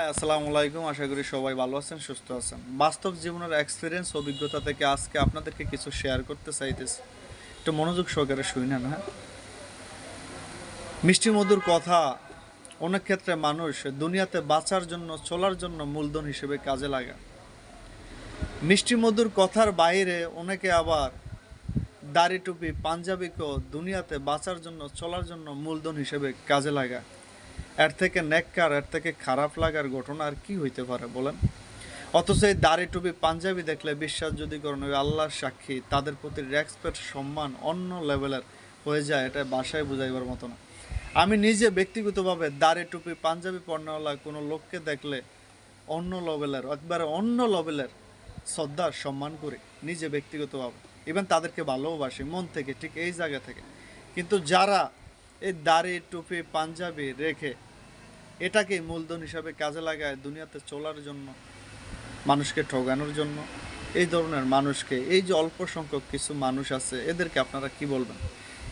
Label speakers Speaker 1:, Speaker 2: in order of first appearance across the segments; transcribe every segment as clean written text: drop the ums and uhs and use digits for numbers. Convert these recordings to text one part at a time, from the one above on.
Speaker 1: আসসালামু আলাইকুম। আশা করি সবাই ভালো আছেন, সুস্থ আছেন। বাস্তব জীবনের এক্সপিরিয়েন্স অভিজ্ঞতা থেকে আজকে আপনাদেরকে কিছু শেয়ার করতে চাইতেছি। একটু মনোযোগ সহকারে শুনেন। হ্যাঁ, মিষ্টি মধুর কথা অনেক ক্ষেত্রে মানুষ দুনিয়াতে বাঁচার জন্য, চলার জন্য মূলধন হিসেবে কাজে লাগায়। মিষ্টি মধুর কথার বাইরে অনেকে আবার দাড়ি টুপি পাঞ্জাবিকেও দুনিয়াতে বাঁচার জন্য, চলার জন্য মূলধন হিসেবে কাজে লাগায়। এর থেকে নেককার, এর থেকে খারাপ লাগার ঘটনা আর কি হইতে পারে বলেন? অথচ এই দাড়ি টুপি পাঞ্জাবি দেখলে বিশ্বাস যদি করেন, ওই আল্লাহর সাক্ষী তাদের প্রতি রেসপেক্ট, সম্মান অন্য লেভেলের হয়ে যায়। এটা ভাষায় বুঝাইবার মতো না। আমি নিজে ব্যক্তিগতভাবে দাড়ি টুপি পাঞ্জাবি পর্নেওয়ালা কোনো লোককে দেখলে অন্য লেভেলের, একবারে অন্য লেভেলের শ্রদ্ধার সম্মান করি নিজে ব্যক্তিগতভাবে। ইভেন তাদেরকে ভালোবাসি মন থেকে, ঠিক এই জায়গা থেকে। কিন্তু যারা এই দাড়ি টুপি পাঞ্জাবি রেখে এটাকে মূলধন হিসাবে কাজে লাগায় দুনিয়াতে চলার জন্য, মানুষকে ঠগানোর জন্য, এই ধরনের মানুষকে, এই যে অল্প সংখ্যক কিছু মানুষ আছে, এদেরকে আপনারা কি বলবেন?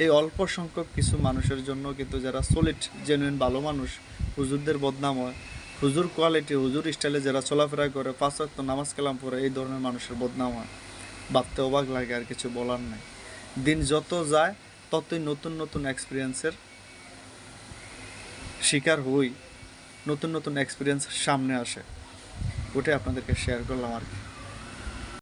Speaker 1: এই অল্প সংখ্যক কিছু মানুষের জন্য কিন্তু যারা সলিড জেনুইন ভালো মানুষ, হুজুরদের বদনাম হয়। হুজুর কোয়ালিটি, হুজুর স্টাইলে যারা চলাফেরা করে, 5 ওয়াক্ত নামাজ কালাম পড়ে, এই ধরনের মানুষের বদনাম হয়। ভাবতে অবাক লাগে, আর কিছু বলার নাই। দিন যত যায় ততই নতুন নতুন এক্সপিরিয়েন্সের শিকার হই, নতুন নতুন এক্সপিরিয়েন্স সামনে আসে। ওটাই আপনাদেরকে শেয়ার করলাম আর কি।